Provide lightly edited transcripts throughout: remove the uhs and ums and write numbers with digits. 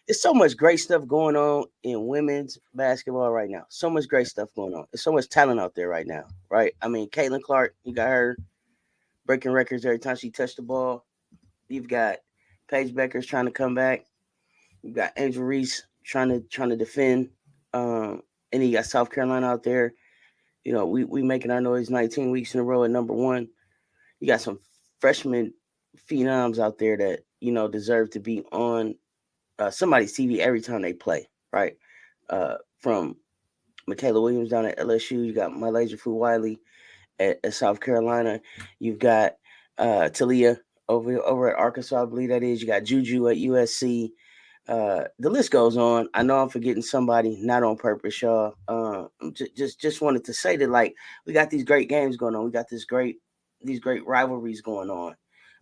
There's so much great stuff going on in women's basketball right now. So much great stuff going on. There's so much talent out there right now, right? I mean, Caitlin Clark, you got her breaking records every time she touched the ball. You've got Paige Bueckers trying to come back. You've got Angel Reese trying to defend. And then you got South Carolina out there. You know, we making our noise 19 weeks in a row at number one. You got some freshman phenoms out there that, you know, deserve to be on somebody's TV every time they play, right? From Michaela Williams down at LSU, you got Malaysia Fu Wiley at South Carolina. You've got Talia over at Arkansas, I believe that is. You got Juju at USC. The list goes on. I know I'm forgetting somebody, not on purpose, y'all. Just wanted to say that, like, we got these great games going on. We got these great rivalries going on.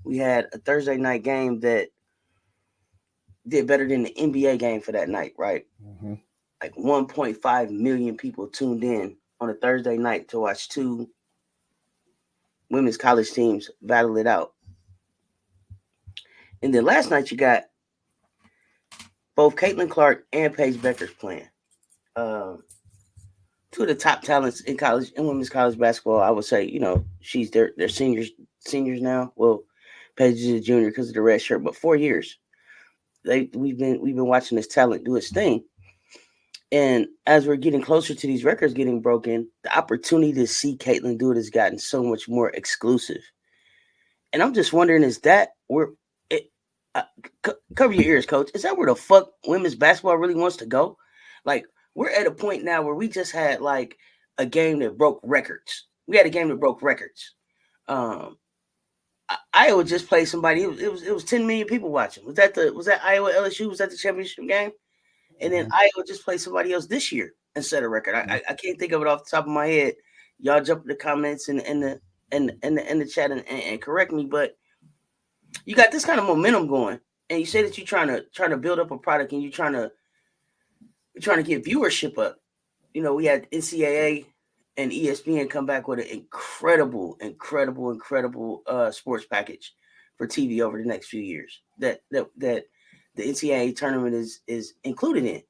We had a Thursday night game that did better than the NBA game for that night, right? Mm-hmm. Like 1.5 million people tuned in on a Thursday night to watch two women's college teams battle it out. And then last night you got both Caitlin Clark and Paige Bueckers playing. Two of the top talents in college, in women's college basketball. I would say, you know, they're seniors now. Well, Paige is a junior because of the red shirt, but 4 years. We've been watching this talent do its thing. And as we're getting closer to these records getting broken, the opportunity to see Caitlin do it has gotten so much more exclusive. And I'm just wondering, is that where cover your ears, coach? Is that where the fuck women's basketball really wants to go? Like, we're at a point now where we just had like a game that broke records. We had a game that broke records. Iowa just played somebody. It was 10 million people watching. Was that Iowa LSU? Was that the championship game? And then Iowa just played somebody else this year and set a record. I can't think of it off the top of my head. Y'all jump in the comments and in the chat and correct me, but you got this kind of momentum going, and you say that you're trying to build up a product and you're trying to get viewership up. You know, we had NCAA and ESPN come back with an incredible sports package for TV over the next few years that the NCAA tournament is included in.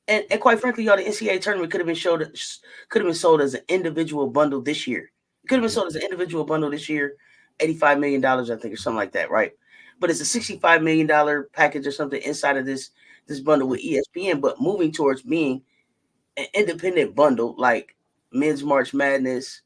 And quite frankly, y'all, the NCAA tournament could have been sold as an individual bundle this year. It could have been sold as an individual bundle this year, $85 million, I think, or something like that, right? But it's a $65 million package or something inside of this bundle with ESPN, but moving towards being an independent bundle like men's March Madness,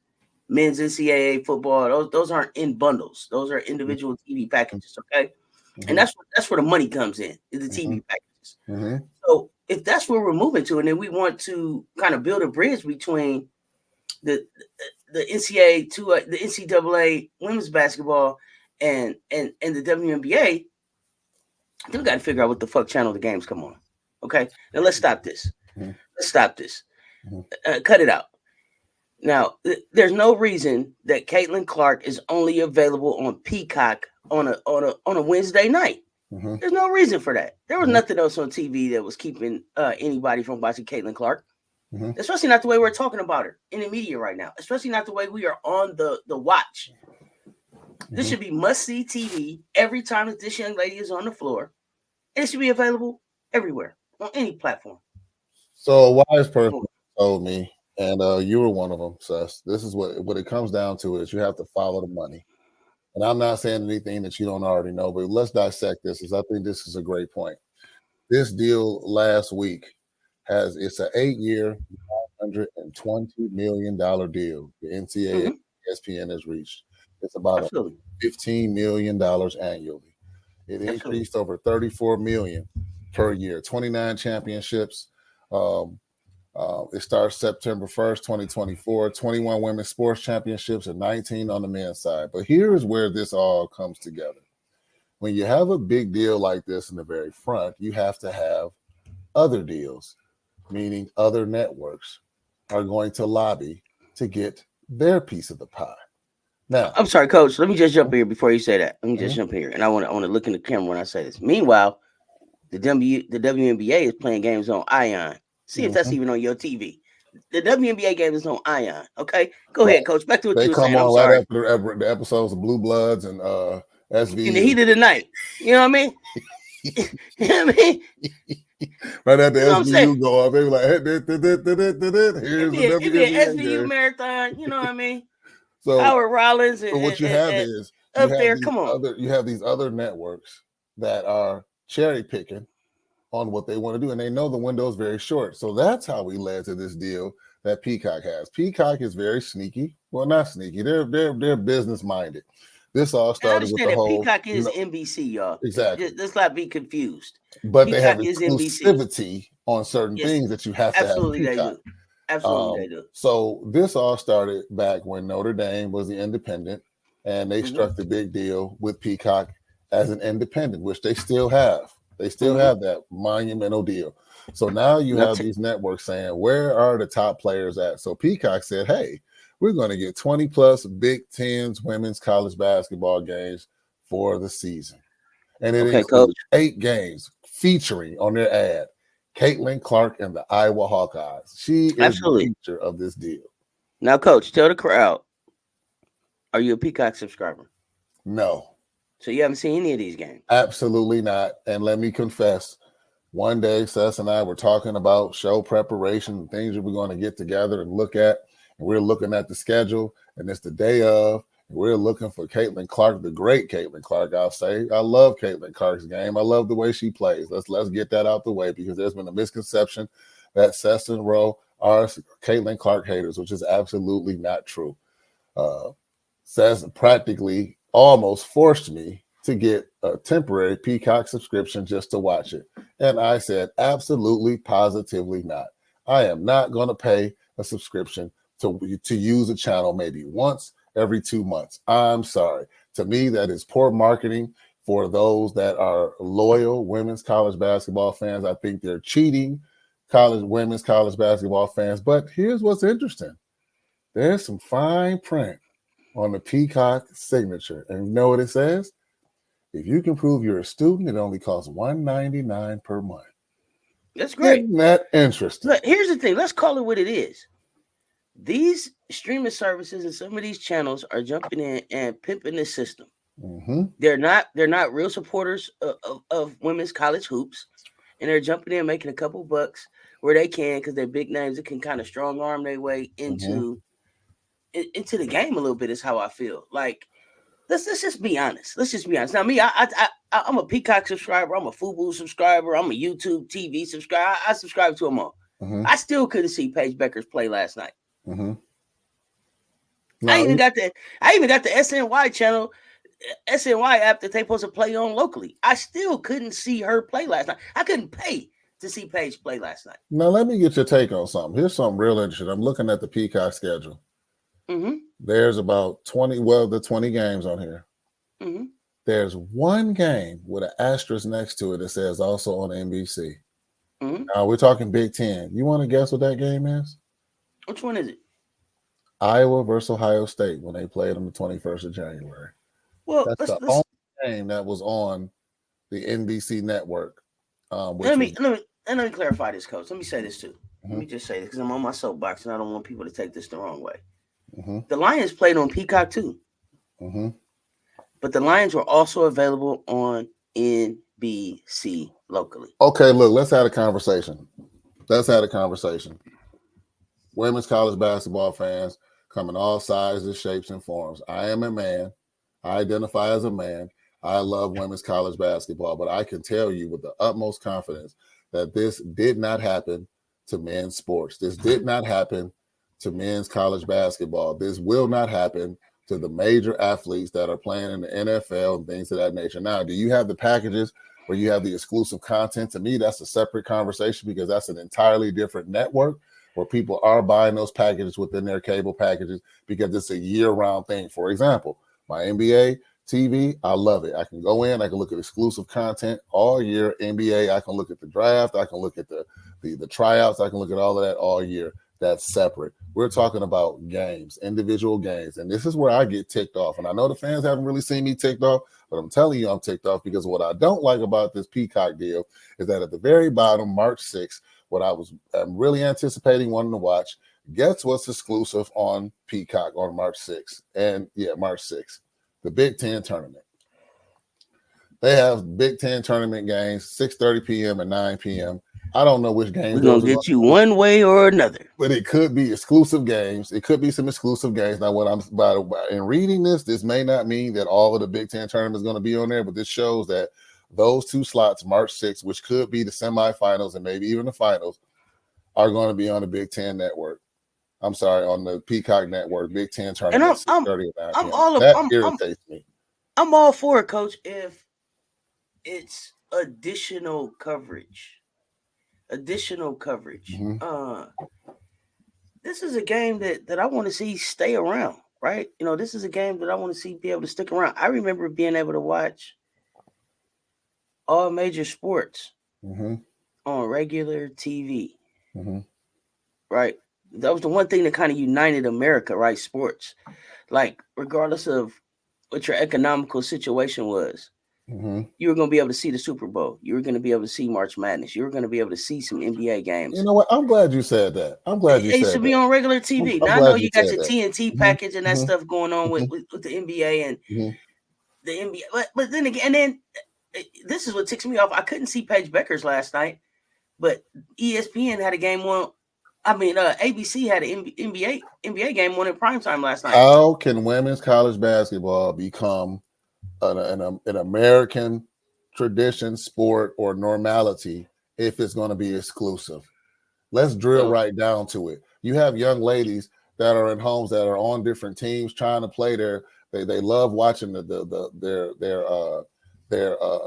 men's NCAA football. Those aren't in bundles. Those are individual TV packages, okay? Mm-hmm. And that's where the money comes in, is the TV packages. Mm-hmm. So if that's where we're moving to, and then we want to kind of build a bridge between the NCAA to the NCAA women's basketball and the WNBA, then we got to figure out what the fuck channel the games come on. Okay, now let's stop this. Mm-hmm. Let's stop this. Cut it out. Now, there's no reason that Caitlin Clark is only available on Peacock on a Wednesday night. Mm-hmm. There's no reason for that. There was nothing else on TV that was keeping anybody from watching Caitlin Clark. Mm-hmm. Especially not the way we're talking about her in the media right now. Especially not the way we are on the watch. This should be must-see TV every time that this young lady is on the floor. And it should be available everywhere on any platform. So a wise person told me, and you were one of them, Cess. This is what it comes down to is you have to follow the money. And I'm not saying anything that you don't already know, but let's dissect this, because I think this is a great point. This deal last week it's an 8-year, $920 million deal. The NCAA ESPN has reached. It's about $15 million annually. It increased over $34 million per year. 29 championships. It starts September 1st, 2024. 21 women's sports championships and 19 on the men's side. But here's where this all comes together. When you have a big deal like this in the very front, you have to have other deals, meaning other networks are going to lobby to get their piece of the pie. Now, I'm sorry, Coach. Let me just jump here before you say that. Let me just jump here, and I want to look in the camera when I say this. Meanwhile, the WNBA is playing games on Ion. See if that's even on your TV. The WNBA game is on Ion. Okay, go ahead, Coach. Back to what They you were come saying. I'm on right sorry. after the episodes of Blue Bloods and In the SVU. heat of the night, you know what I mean? You know what I mean? Right after You know what I'm saying? SVU go off, they be like, hey, here's the It'd be an WNBA SVU game. marathon. You know what I mean? So, Howard Rollins so what you have and is up there. Come on. you have these other networks that are cherry picking on what they want to do, and they know the window is very short. So that's how we led to this deal that Peacock has. Peacock is very sneaky. Well, not sneaky. They're business minded. This all And I started with understand the that whole Peacock is NBC, y'all. exactly. Let's not be confused. But they have Peacock is NBC. exclusivity on certain Yes, things that you have to have absolutely they Peacock. do. Absolutely they do. So this all started back when Notre Dame was the independent, and they struck the big deal with Peacock as an independent, which they still have. They still have that monumental deal. So now you have these networks saying, where are the top players at? So Peacock said, hey, we're going to get 20 plus Big Tens women's college basketball games for the season. And it includes 8 games featuring on their ad Caitlin Clark and the Iowa Hawkeyes. She is the feature of this deal. Now, Coach, tell the crowd, are you a Peacock subscriber? No. So you haven't seen any of these games? Absolutely not. And let me confess, one day Cess and I were talking about show preparation and things that we're going to get together and look at. And we're looking at the schedule, and it's the day of. And we're looking for Caitlin Clark, the great Caitlin Clark, I'll say. I love Caitlin Clark's game. I love the way she plays. Let's get that out the way, because there's been a misconception that Cess and Rowe are Caitlin Clark haters, which is absolutely not true. Cess practically almost forced me to get a temporary Peacock subscription just to watch it. And I said, absolutely, positively not. I am not going to pay a subscription to use a channel maybe once every 2 months. I'm sorry. To me, that is poor marketing for those that are loyal women's college basketball fans. I think they're cheating women's college basketball fans. But here's what's interesting. There's some fine print on the Peacock signature. And you know what it says? If you can prove you're a student, it only costs $1.99 per month. That's great. Isn't that interesting? Look, here's the thing. Let's call it what it is. These streaming services and some of these channels are jumping in and pimping the system. They're not real supporters of women's college hoops, and they're jumping in making a couple bucks where they can, because they're big names that can kind of strong arm their way into the game a little bit. Is how I feel. Like, let's just be honest. Let's just be honest. Now, me, I'm a Peacock subscriber. I'm a Fubo subscriber. I'm a YouTube TV subscriber. I subscribe to them all. I still couldn't see Paige Bueckers play last night. I even got the SNY channel, SNY app that they supposed to play on locally. I still couldn't see her play last night. I couldn't pay to see Paige play last night. Now, let me get your take on something. Here's something real interesting. I'm looking at the Peacock schedule. There's about 20 games on here. There's one game with an asterisk next to it that says also on NBC. Now, we're talking Big Ten. You want to guess what that game is? Which one is it? Iowa versus Ohio State, when they played on the 21st of January. Well, that's the only game that was on the NBC network. Let me clarify this, Coach. Let me say this too. Let me just say this, because I'm on my soapbox and I don't want people to take this the wrong way. The Lions played on Peacock too, but the Lions were also available on NBC locally. Okay, look, let's have a conversation. Women's college basketball fans come in all sizes, shapes, and forms. I am a man. I identify as a man. I love women's college basketball, but I can tell you with the utmost confidence that this did not happen to men's sports. This did not happen to men's college basketball. This will not happen to the major athletes that are playing in the NFL and things of that nature. Now, do you have the packages where you have the exclusive content? To me, that's a separate conversation, because that's an entirely different network where people are buying those packages within their cable packages, because it's a year-round thing. For example, my NBA TV, I love it. I can go in, I can look at exclusive content all year. NBA, I can look at the draft, I can look at the tryouts, I can look at all of that all year. that's separate. We're talking about games, individual games. And this is where I get ticked off. And I know the fans haven't really seen me ticked off, but I'm telling you I'm ticked off because what I don't like about this Peacock deal is that at the very bottom, March 6th, what I'm really anticipating wanting to watch, guess what's exclusive on Peacock on March 6th? And yeah, March 6th, the Big Ten tournament. They have Big Ten tournament games, 6:30 p.m. and 9 p.m. I don't know which games We're those gonna are going get to you be, one way or another. but it could be exclusive games. It could be some exclusive games. Now, what I'm about in reading this may not mean that all of the Big Ten tournament is going to be on there, but this shows that those two slots, March 6th, which could be the semifinals and maybe even the finals, are going to be on the Big Ten network. I'm sorry, on the Peacock network, Big Ten And tournament, 6:30 and 9 I'm p.m. all of, That irritates me. I'm all for it, Coach. If it's additional coverage. Mm-hmm. This is a game that I want to see stay around, right? You know, this is a game that I want to see be able to stick around. I remember being able to watch all major sports Mm-hmm. on regular TV, Mm-hmm. right? That was the one thing that kind of united America, right? Sports. Like, regardless of what your economical situation was, Mm-hmm. you were going to be able to see the Super Bowl. You were going to be able to see March Madness. You were going to be able to see some NBA You games. know what? I'm glad you said that. I'm glad you It used to said be that. on regular TV. I'm Now I know glad you you got said your that. TNT Mm-hmm. package and that Mm-hmm. stuff going on Mm-hmm. with the NBA and Mm-hmm. the NBA. But then again, and then this is what ticks me off. I couldn't see Paige Bueckers last night, but ESPN had a game on. I mean, ABC had an NBA game on in primetime last night. How can women's college basketball become an American tradition, sport, or normality if it's going to be exclusive? Let's drill Well, right down to it. You have young ladies that are in homes that are on different teams trying to play they love watching their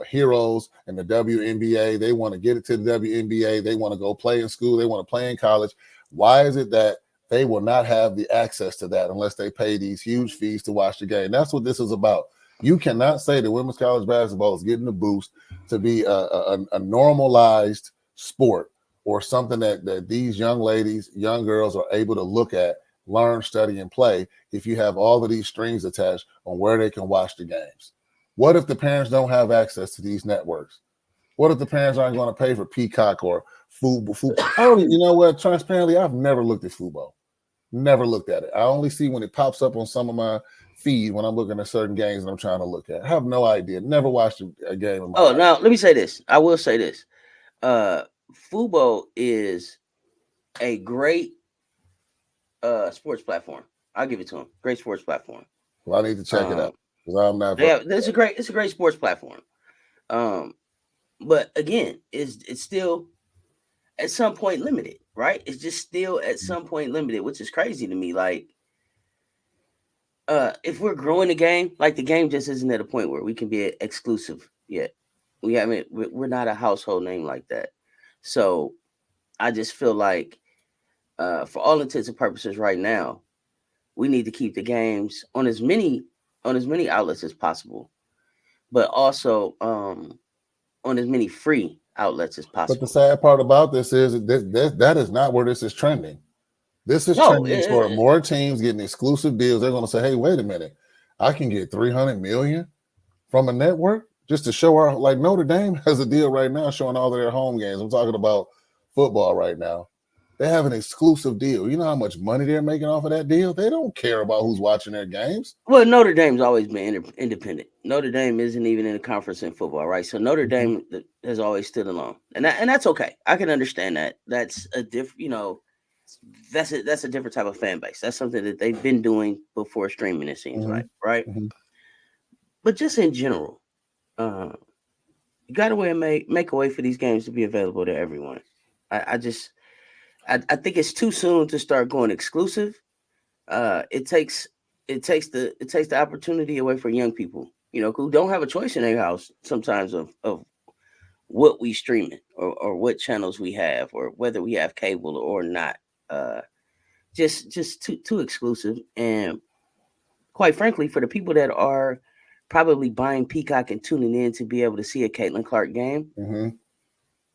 heroes in the WNBA. They want to get it to the WNBA. They want to go play in school. They want to play in college. Why is it that they will not have the access to that unless they pay these huge fees to watch the game? That's what this is about. You cannot say that women's college basketball is getting a boost to be a normalized sport or something that these young ladies, young girls are able to look at, learn, study, and play if you have all of these strings attached on where they can watch the games. What if the parents don't have access to these networks? What if the parents aren't going to pay for Peacock or Fubo? You know what? Transparently, I've never looked at Fubo. Never looked at it. I only see when it pops up on some of my feed when I'm looking at certain games that I'm trying to look at. I have no idea. Never watched a game in my life. now let me say this. I will say this. Uh, Fubo is a great sports platform. I'll give it to them. Great sports platform. Well, I need to check it out because I'm not. Yeah, it's a great sports platform. Um, but again, it's still at some point limited, right? It's just still at some point limited, which is crazy to me. Like, if we're growing the game, like the game just isn't at a point where we can be exclusive yet. We haven't. We're not a household name like that. So I just feel like, for all intents and purposes, right now, we need to keep the games on as many outlets as possible, but also on as many free outlets as But the possible. sad part about this is that is not where this is trending. This is No, trending toward more teams getting exclusive deals. They're going to say, "Hey, wait a minute, I can get 300 million from a network just to show our like Notre Dame has a deal right now showing all of their home games. I'm talking about football right now. They have an exclusive deal. You know how much money they're making off of that deal? They don't care about who's watching their games. well, Notre Dame's always been independent. Notre Dame isn't even in a conference in football, right? So Notre Mm-hmm. Dame has always stood alone, and that's okay. I can understand that. That's a that's a different type of fan base. That's something that they've been doing before streaming. It seems Mm-hmm. like, right? Mm-hmm. But just in general, uh, you got to make a way for these games to be available to everyone. I just I think it's too soon to start going exclusive. It takes it takes the opportunity away for young people, who don't have a choice in their house sometimes of what we streaming or what channels we have or whether we have cable or not. Uh, just too exclusive, and quite frankly, for the people that are probably buying Peacock and tuning in to be able to see a Caitlin Clark game, Mm-hmm.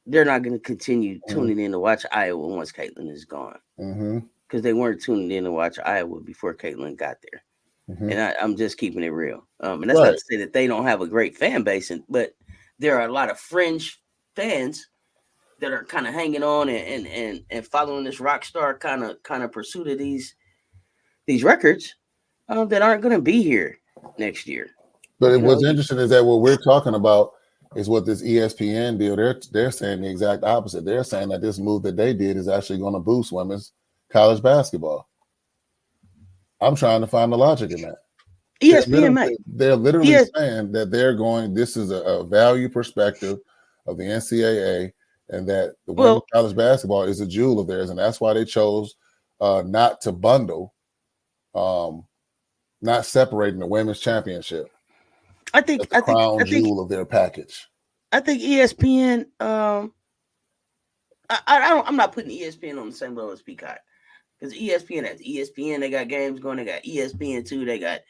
they're not going to continue tuning in to watch Iowa once Caitlin is gone, because they weren't tuning in to watch Iowa before Caitlin got there. And I'm just keeping it real. And that's not to say that they don't have a great fan base, but there are a lot of fringe fans that are kind of hanging on and following this rock star kind of pursuit of these records that aren't going to be here next year. But what's interesting is that what we're talking about is what this ESPN deal. They're saying the exact opposite. They're saying that this move that they did is actually going to boost women's college basketball. I'm trying to find the logic in that. ESPN, they're literally saying that they're going. This is a value perspective of the NCAA, and that the women's college basketball is a jewel of theirs, and that's why they chose not to bundle, not separating the women's championship. I think the crown jewel of their package. I think ESPN. I'm not putting ESPN on the same level as Peacock, because ESPN has ESPN. They got games going. They got ESPN2. They got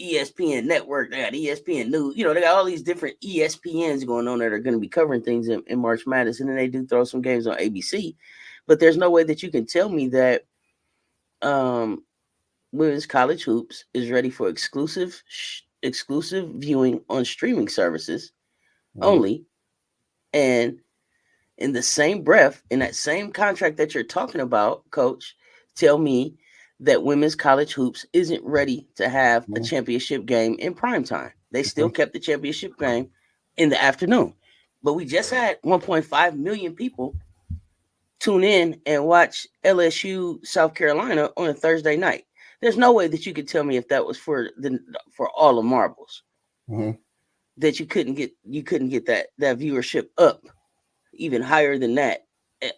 ESPN Network. They got ESPN News. They got all these different ESPNs going on that are going to be covering things in March Madness, and then they do throw some games on ABC. But there's no way that you can tell me that women's college hoops is ready for exclusive viewing on streaming services only, and in the same breath, in that same contract that you're talking about, Coach, tell me that women's college hoops isn't ready to have a championship game in prime time. They still kept the championship game in the afternoon, but we just had 1.5 million people tune in and watch LSU South Carolina on a Thursday night. There's no way that you could tell me if that was for all the marbles, that you couldn't get that viewership up even higher than that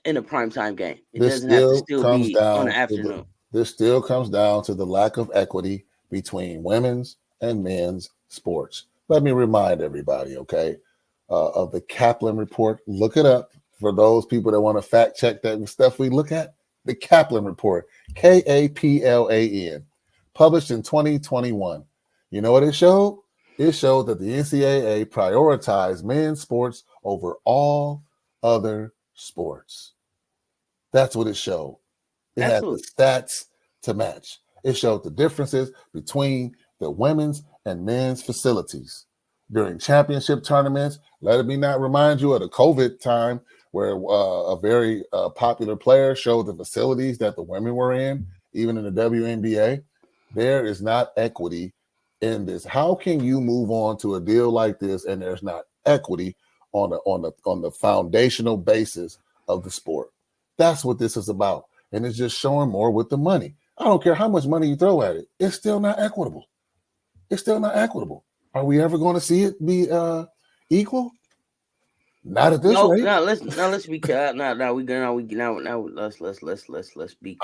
in a primetime game. It doesn't have to still be on the afternoon. This still comes down to the lack of equity between women's and men's sports. Let me remind everybody, of the Kaplan report. Look it up for those people that want to fact check that stuff we look at. The Kaplan report, Kaplan, published in 2021. You know what it showed? It showed that the NCAA prioritized men's sports over all other sports. That's what it showed. It had the stats to match. It showed the differences between the women's and men's facilities during championship tournaments. Let me not remind you of the COVID time where a very popular player showed the facilities that the women were in, even in the WNBA. There is not equity in this. How can you move on to a deal like this and there's not equity on the foundational basis of the sport? That's what this is about. And it's just showing more with the money. I don't care how much money you throw at it. It's still not equitable. It's still not equitable. Are we ever going to see it be equal? Not at this rate. Let's be clear. Let's be clear.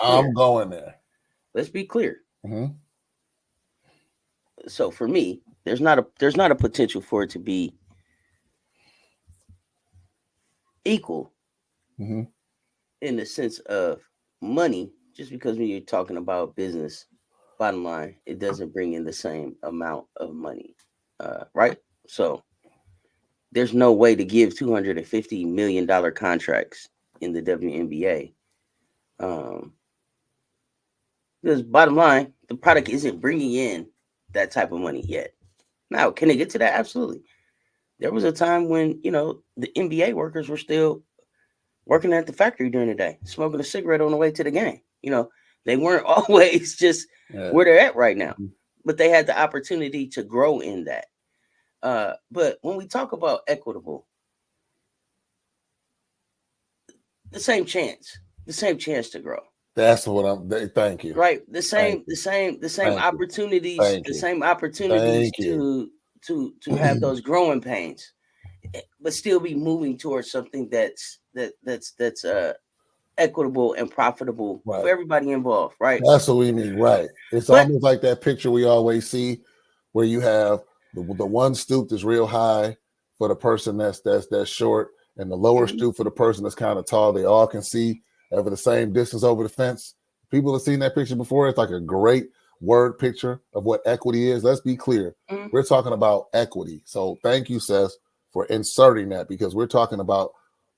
I'm going there. Let's be clear. So for me, there's not a potential for it to be equal in the sense of money, just because when you're talking about business, bottom line, it doesn't bring in the same amount of money, right? So there's no way to give $250 million contracts in the WNBA, because bottom line, the product isn't bringing in that type of money yet. Now, can it get to that? Absolutely. There was a time when the NBA workers were still working at the factory during the day, smoking a cigarette on the way to the game. They weren't always just where they're at right now, but they had the opportunity to grow in that. But when we talk about equitable, the same chance to grow. That's what thank you. Right. The same opportunities, the same opportunities to have those growing pains, but still be moving towards something that's equitable and profitable for everybody involved, right? That's what we mean, right? It's almost like that picture we always see where you have the one stoop that's real high for the person that's short, and the lower stoop for the person that's kind of tall. They all can see over the same distance over the fence. People have seen that picture before. It's like a great word picture of what equity is. Let's be clear. We're talking about equity. So thank you, Cess, for inserting that, because we're talking about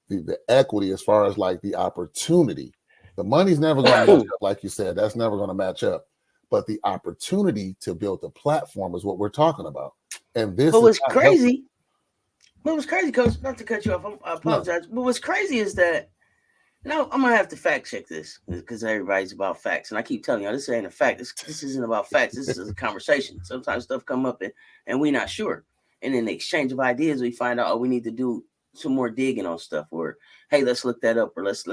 the equity as far as like the opportunity. The money's never going to match up, like you said. That's never going to match up. But the opportunity to build the platform is what we're talking about. And this But is what's not helping. crazy, Coach, not to cut you off, I apologize. No. But what's crazy is that, I'm gonna have to fact check this because everybody's about facts, and I keep telling y'all this ain't a fact. This isn't about facts. This is a conversation. Sometimes stuff come up and we're not sure, and in the exchange of ideas, we find out we need to do some more digging on stuff, or hey, let's look that up, or let's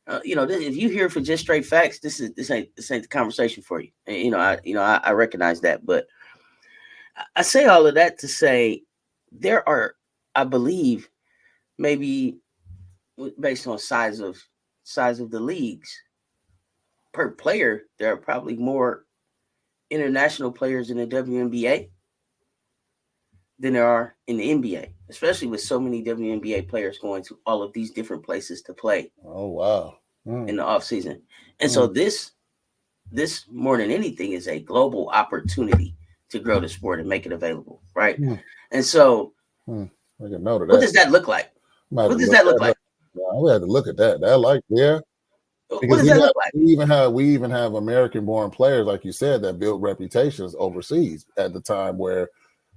if you here for just straight facts, this ain't the conversation for you. And, I recognize that, but I say all of that to say there are, I believe, maybe based on size of the leagues per player, there are probably more international players in the WNBA than there are in the NBA, especially with so many WNBA players going to all of these different places to play. Oh wow! In the off season, and so this more than anything is a global opportunity to grow the sport and make it available, right? And so, I can note of what does that look like? What does that look like? We had to look at that. Because what does that look like? We even have American-born players, like you said, that built reputations overseas at the time where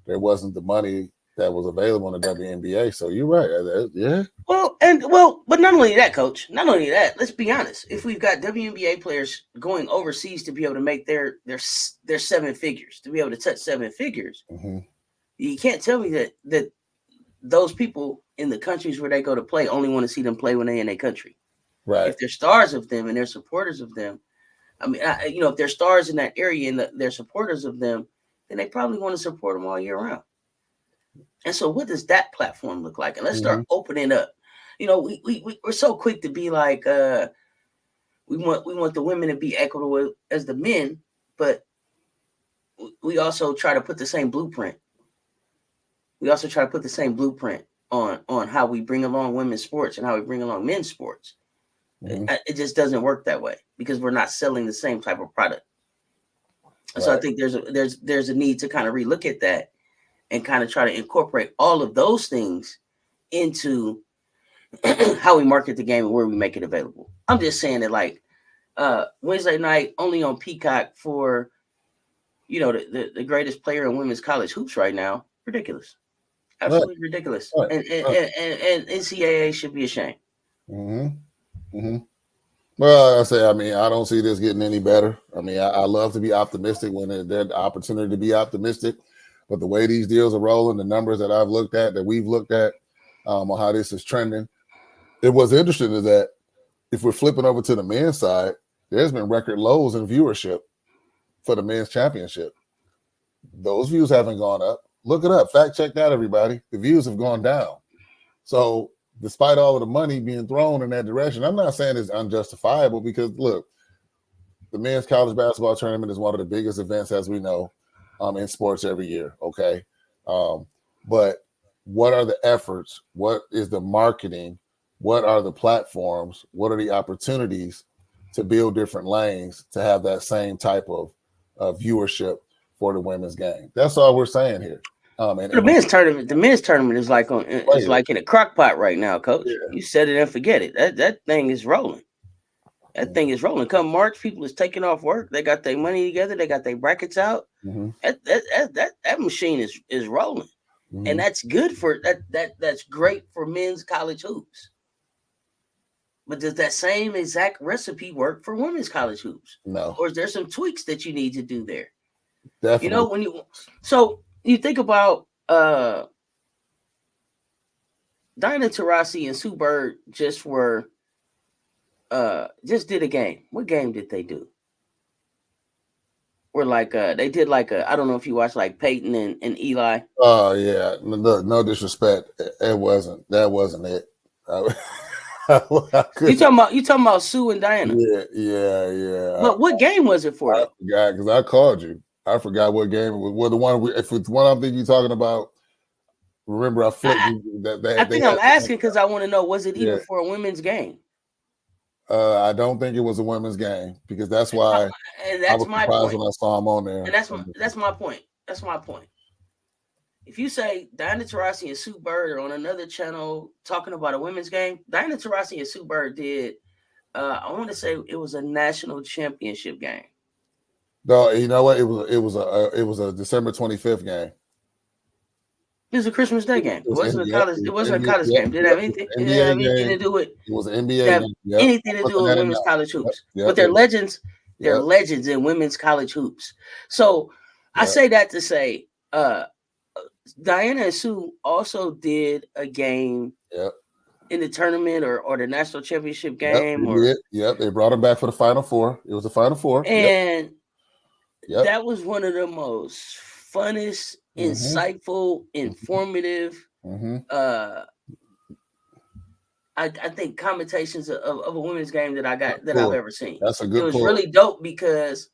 there wasn't the money that was available in the WNBA. So you're right. Yeah. But not only that, Coach. Not only that. Let's be honest. If we've got WNBA players going overseas to be able to make their 7 figures, to be able to touch 7 figures, you can't tell me that those people in the countries where they go to play only want to see them play when they're in their country. Right. If they're stars of them and they're supporters of them, I mean, if they're stars in that area and they're supporters of them, then they probably want to support them all year round. And so what does that platform look like? And let's start opening up. We're so quick to be like, we want the women to be equitable as the men, but we also try to put the same blueprint. On how we bring along women's sports and how we bring along men's sports. It just doesn't work that way because we're not selling the same type of product. Right. So I think there's a need to kind of relook at that and kind of try to incorporate all of those things into how we market the game and where we make it available. I'm just saying that, like, Wednesday night only on Peacock for, the greatest player in women's college hoops right now. Ridiculous. Absolutely ridiculous. Right. And NCAA should be ashamed. Well, I don't see this getting any better. I love to be optimistic when there's the opportunity to be optimistic. But the way these deals are rolling, the numbers that we've looked at on how this is trending, it was interesting is that if we're flipping over to the men's side, there's been record lows in viewership for the men's championship. Those views haven't gone up. Look it up. Fact check that, everybody. The views have gone down. So despite all of the money being thrown in that direction, I'm not saying it's unjustifiable because, look, the men's college basketball tournament is one of the biggest events, as we know, in sports every year, okay? But what are the efforts? What is the marketing? What are the platforms? What are the opportunities to build different lanes to have that same type of viewership for the women's game? That's all we're saying here. The men's tournament is like in a crock pot right now, Coach. Yeah. You set it and forget it. That thing is rolling. That thing is rolling. Come March, people is taking off work. They got their money together. They got their brackets out. That machine is rolling, and that's good for that. That's great for men's college hoops. But does that same exact recipe work for women's college hoops? No. Or is there some tweaks that you need to do there? Definitely. You think about Dinah Taurasi and Sue Bird just did a game. What game did they do? Where they did I don't know if you watched like Peyton and Eli. Oh yeah, no disrespect. That wasn't it. You talking about Sue and Diana? Yeah. But what game was it for? I forgot because I called you. I forgot what game it was. Well, the one if it's one I'm thinking you're talking about. Remember, I flipped. I think I'm asking because I want to know: was it even for a women's game? I don't think it was a women's game because that's why. And that's my point. When I saw him on there, and that's my point. That's my point. if you say Diana Taurasi and Sue Bird are on another channel talking about a women's game, Diana Taurasi and Sue Bird did. I want to say it was a national championship game. No, you know what? It was a December 25th game. It was a Christmas Day game. It wasn't a college. It wasn't a NBA, college game. Did it have anything? It didn't have anything to do with. It was an NBA have game. Yep. anything to do with women's college hoops? But they're legends. They're legends in women's college hoops. So I say that to say, Diana and Sue also did a game. In the tournament or the national championship game. They brought them back for the Final Four. It was the Final Four. And that was one of the most funnest, insightful, informative, I think commentations of a women's game that I've ever seen. That's a good. It was really dope because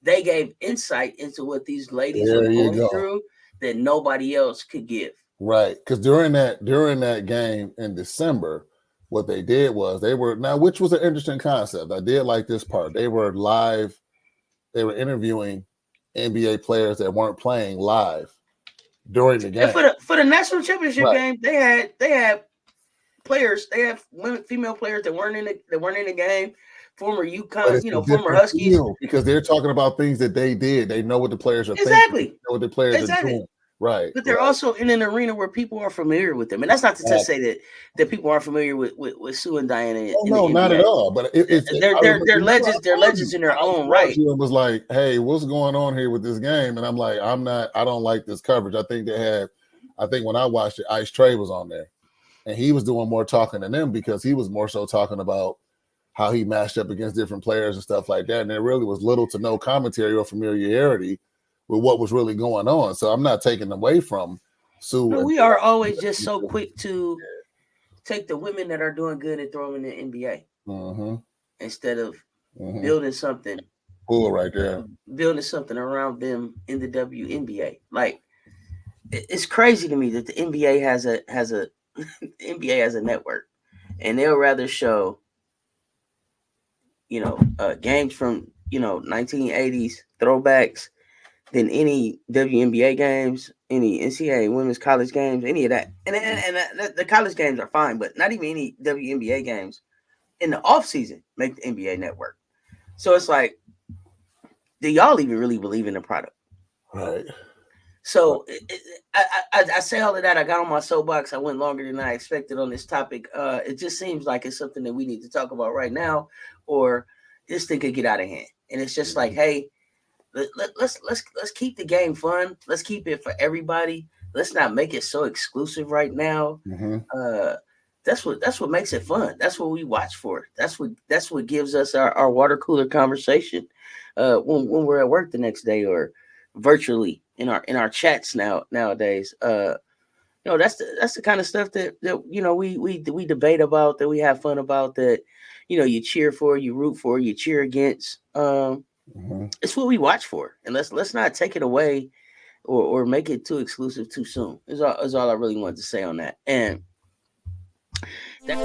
they gave insight into what these ladies were going through that nobody else could give. Right, because during that game in December, what they did was which was an interesting concept. I did like this part. They were interviewing NBA players that weren't playing live during the game. And for the national championship game, they had players. They had female players that weren't in the game. Former UConn, former Huskies, because they're talking about things that they did. They know what the players are thinking. They know what the players are doing. Right, but they're also in an arena where people are familiar with them, and that's not to say that people aren't familiar with Sue and Diana. No, not at all. But they're legends. They're legends in their own right. It was like, hey, what's going on here with this game? And I'm like, I don't like this coverage. I think when I watched it, Ice Trey was on there, and he was doing more talking than them because he was more so talking about how he matched up against different players and stuff like that. And there really was little to no commentary or familiarity with what was really going on. So I'm not taking away from Sue. But we are always just so quick to take the women that are doing good and throw them in the NBA instead of building something. Cool, right there. Building something around them in the WNBA. Like, it's crazy to me that the NBA has a NBA has a network, and they'll rather show games from 1980s throwbacks than any WNBA games, any NCAA women's college games, any of that. And the college games are fine, but not even any WNBA games in the off season make the NBA network. So it's like, do y'all even really believe in the product? Right. So I say all of that. I got on my soapbox. I went longer than I expected on this topic. It just seems like it's something that we need to talk about right now, or this thing could get out of hand. And it's just like, hey, let's keep the game fun. Let's keep it for everybody. Let's not make it so exclusive right now. That's what makes it fun. That's what we watch for. That's what gives us our water cooler conversation when we're at work the next day or virtually in our chats nowadays. That's the kind of stuff that we debate about, that we have fun about, that you cheer for, you root for, you cheer against. It's what we watch for, and let's not take it away or make it too exclusive too soon. Is all I really wanted to say on that. And that